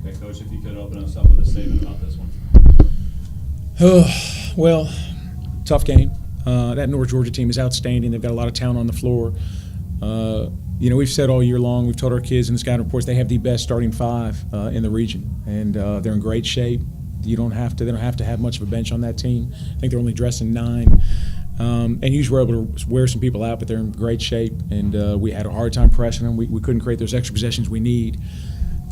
Okay, Coach, if you could open us up with a statement about this one. Well, tough game. That North Georgia team is outstanding. They've got a lot of talent on the floor. We've said all year long, we've told our kids in the scouting reports they have the best starting five in the region, and they're in great shape. They don't have to have much of a bench on that team. I think they're only dressing 9. And usually we're able to wear some people out, but they're in great shape. And we had a hard time pressing them. We couldn't create those extra possessions we need.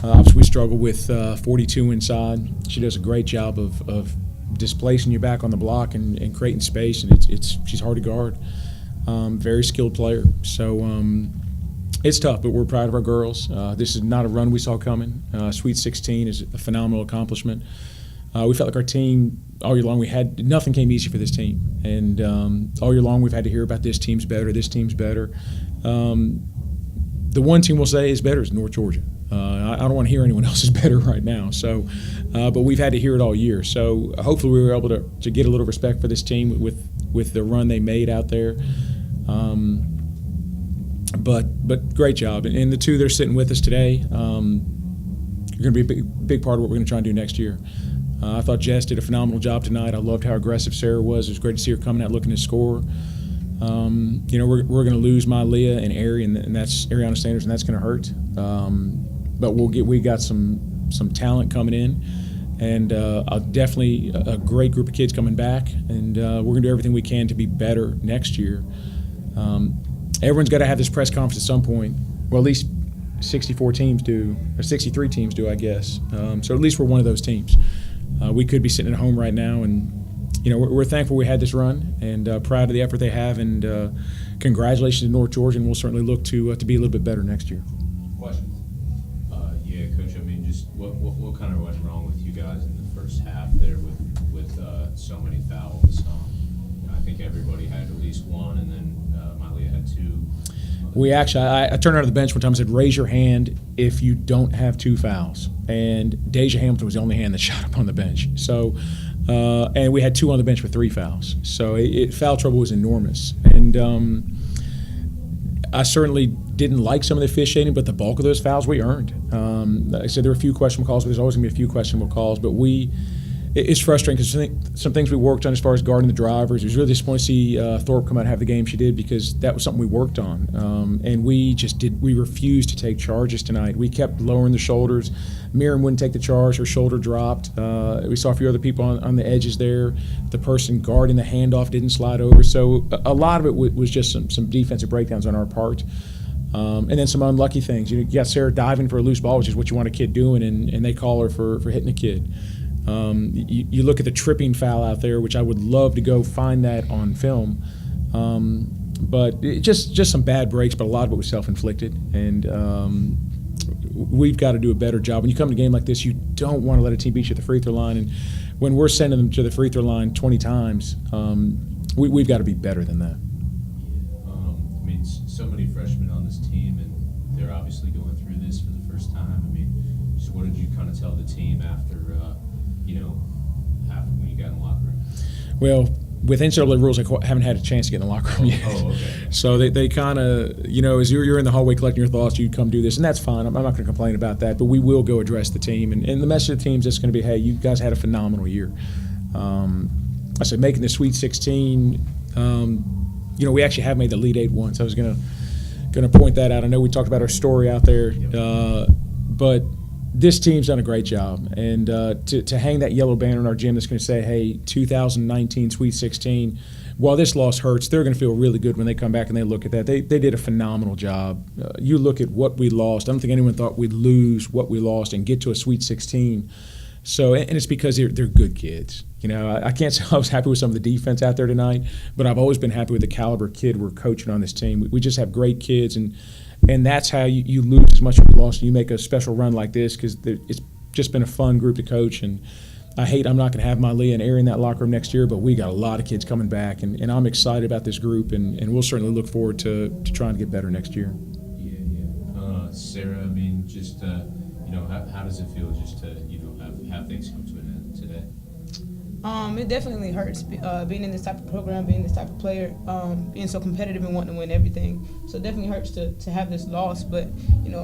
Obviously, we struggle with 42 inside. She does a great job of displacing you back on the block and creating space, and she's hard to guard. Very skilled player. So it's tough, but we're proud of our girls. This is not a run we saw coming. Sweet 16 is a phenomenal accomplishment. We felt like our team all year long. Nothing came easy for this team, and all year long we've had to hear about this team's better. This team's better. The one team we'll say is better is North Georgia. I don't want to hear anyone else is better right now. So, but we've had to hear it all year. So hopefully we were able to get a little respect for this team with the run they made out there. But great job. And the two that are sitting with us today are going to be a big part of what we're going to try and do next year. I thought Jess did a phenomenal job tonight. I loved how aggressive Sarah was. It was great to see her coming out looking to score. We're going to lose Leah and Ari, and that's Ariana Sanders, and that's going to hurt. But we got some talent coming in, and definitely a great group of kids coming back, and we're going to do everything we can to be better next year. Everyone's got to have this press conference at some point. Well, at least 64 teams do, or 63 teams do, I guess. So at least we're one of those teams. We could be sitting at home right now, and we're thankful we had this run, and proud of the effort they have, and congratulations to North Georgia, and we'll certainly look to be a little bit better next year. Questions? Yeah, Coach. I mean, just what kind of went wrong with you guys in the first half there with so many fouls? I think everybody had at least one, and then Malia had 2. We actually, I turned out of the bench one time and said, raise your hand if you don't have 2 fouls. And Deja Hamilton was the only hand that shot up on the bench. So, and we had 2 on the bench with 3 fouls. So foul trouble was enormous. And I certainly didn't like some of the officiating, but the bulk of those fouls we earned. Like I said, there were a few questionable calls, but there's always going to be a few questionable calls. But it's frustrating because some things we worked on as far as guarding the drivers. It was really disappointing to see Thorpe come out and have the game she did, because that was something we worked on. And we refused to take charges tonight. We kept lowering the shoulders. Miriam wouldn't take the charge. Her shoulder dropped. We saw a few other people on the edges there. The person guarding the handoff didn't slide over. So a lot of it was just some defensive breakdowns on our part. And then some unlucky things. You got Sarah diving for a loose ball, which is what you want a kid doing, and they call her for hitting a kid. You look at the tripping foul out there, which I would love to go find that on film. But just some bad breaks, but a lot of it was self-inflicted. And we've got to do a better job. When you come to a game like this, you don't want to let a team beat you at the free throw line. And when we're sending them to the free throw line 20 times, we've got to be better than that. I mean, so many freshmen on this team, and they're obviously going through this for the first time. I mean, just what did you kind of tell the team after when you got in the locker room? Well, with NCAA rules, I haven't had a chance to get in the locker room yet. Oh, okay. So they kind of, as you're in the hallway collecting your thoughts, you come do this, and that's fine. I'm not going to complain about that, but we will go address the team. And the message of the team is just going to be, hey, you guys had a phenomenal year. I said making the Sweet 16, we actually have made the Elite 8 once. I was going to point that out. I know we talked about our story out there, but this team's done a great job, and to hang that yellow banner in our gym that's going to say, hey, 2019 Sweet 16, while this loss hurts, they're going to feel really good when they come back and they look at that. They did a phenomenal job. You look at what we lost. I don't think anyone thought we'd lose what we lost and get to a Sweet 16. So, and it's because they're good kids. I can't say I was happy with some of the defense out there tonight, but I've always been happy with the caliber kid we're coaching on this team. We just have great kids, and that's how you lose as much as we lost, and you make a special run like this, because it's just been a fun group to coach. And I'm not going to have Leah and Ari in that locker room next year, but we got a lot of kids coming back, and I'm excited about this group, and we'll certainly look forward to trying to get better next year. Yeah. Sarah, I mean, just how does it feel just to have things come to an end today? It definitely hurts being in this type of program, being this type of player, being so competitive and wanting to win everything. So it definitely hurts to have this loss. But,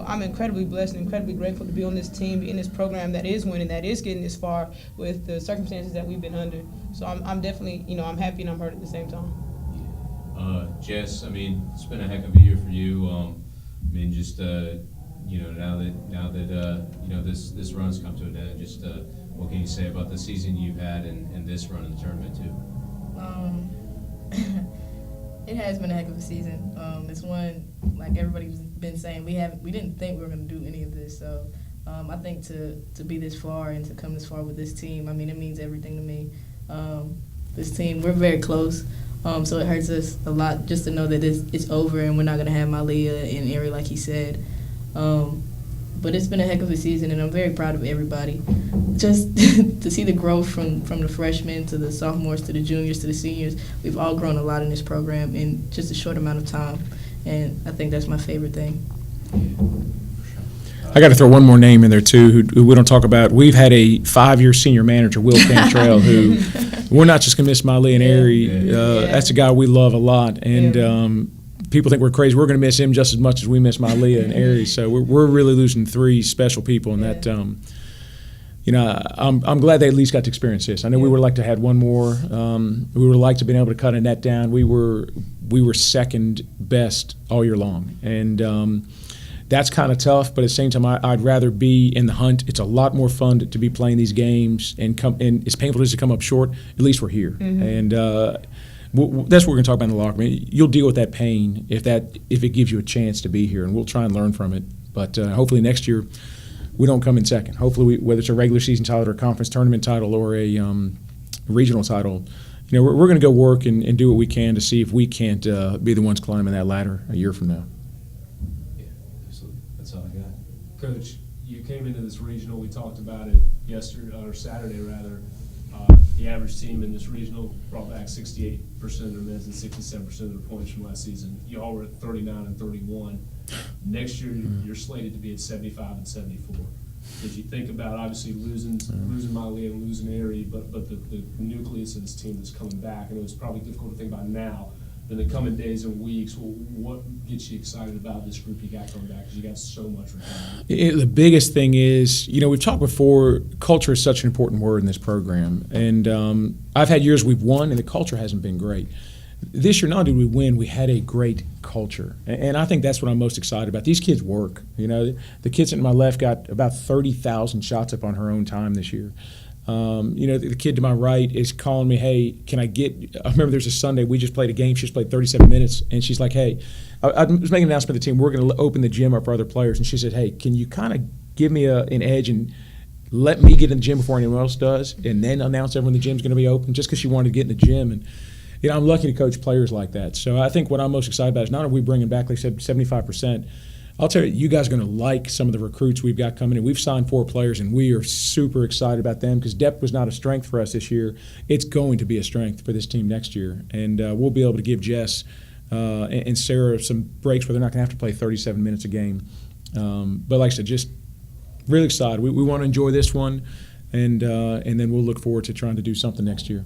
I'm incredibly blessed and incredibly grateful to be on this team, be in this program that is winning, that is getting this far with the circumstances that we've been under. So I'm definitely, I'm happy and I'm hurt at the same time. Jess, I mean, it's been a heck of a year for you. Just now that this run's come to an end, just what can you say about the season you've had and this run in the tournament too? It has been a heck of a season. It's one, like everybody's been saying, we didn't think we were going to do any of this. So I think to be this far and to come this far with this team, I mean, it means everything to me. This team, we're very close. So it hurts us a lot just to know that it's over and we're not going to have Malia and Ari like he said. But it's been a heck of a season, and I'm very proud of everybody. Just to see the growth from the freshmen to the sophomores to the juniors to the seniors, we've all grown a lot in this program in just a short amount of time, and I think that's my favorite thing. I got to throw one more name in there too, who we don't talk about. We've had a 5-year senior manager, Will Cantrell, who we're not just going to miss Malia and Ari. That's a guy we love a lot, and people think we're crazy. We're going to miss him just as much as we miss Malia and Ari. So we're really losing 3 special people, and that I'm glad they at least got to experience this. I know we would like to have had one more. We would like to have been able to cut a net down. We were second best all year long, and that's kind of tough. But at the same time, I'd rather be in the hunt. It's a lot more fun to be playing these games, and as painful as to come up short, at least we're here. Mm-hmm. And that's what we're going to talk about in the locker room. You'll deal with that pain if it gives you a chance to be here, and we'll try and learn from it. But hopefully next year we don't come in second. Hopefully, whether it's a regular season title or a conference tournament title or a regional title, we're going to go work and do what we can to see if we can't be the ones climbing that ladder a year from now. Yeah, absolutely. That's all I got. Coach, you came into this regional. We talked about it yesterday or Saturday rather. The average team in this regional brought back 68% of their men's and 67% of their points from last season. You all were at 39 and 31. Next year, you're slated to be at 75 and 74. Did you think about obviously losing Malia and losing Ari, but the nucleus of this team that's coming back? I know it's probably difficult to think about now. In the coming days and weeks, what gets you excited about this group you got coming back? Because you got so much return. The biggest thing is, we've talked before, culture is such an important word in this program. And I've had years we've won and the culture hasn't been great. This year, not only did we win, we had a great culture. And I think that's what I'm most excited about. These kids work. The kid sitting to my left got about 30,000 shots up on her own time this year. The kid to my right is calling me, hey, I remember there's a Sunday, we just played a game, she just played 37 minutes, and she's like, hey, I was making an announcement to the team, we're going to open the gym up for other players, and she said, hey, can you kind of give me an edge and let me get in the gym before anyone else does, and then announce everyone the gym's going to be open, just because she wanted to get in the gym. And I'm lucky to coach players like that. So I think what I'm most excited about is not only are we bringing back, like I said, 75%, I'll tell you guys are going to like some of the recruits we've got coming in. We've signed 4 players, and we are super excited about them because depth was not a strength for us this year. It's going to be a strength for this team next year, and we'll be able to give Jess and Sarah some breaks where they're not going to have to play 37 minutes a game. But like I said, just really excited. We want to enjoy this one, and then we'll look forward to trying to do something next year.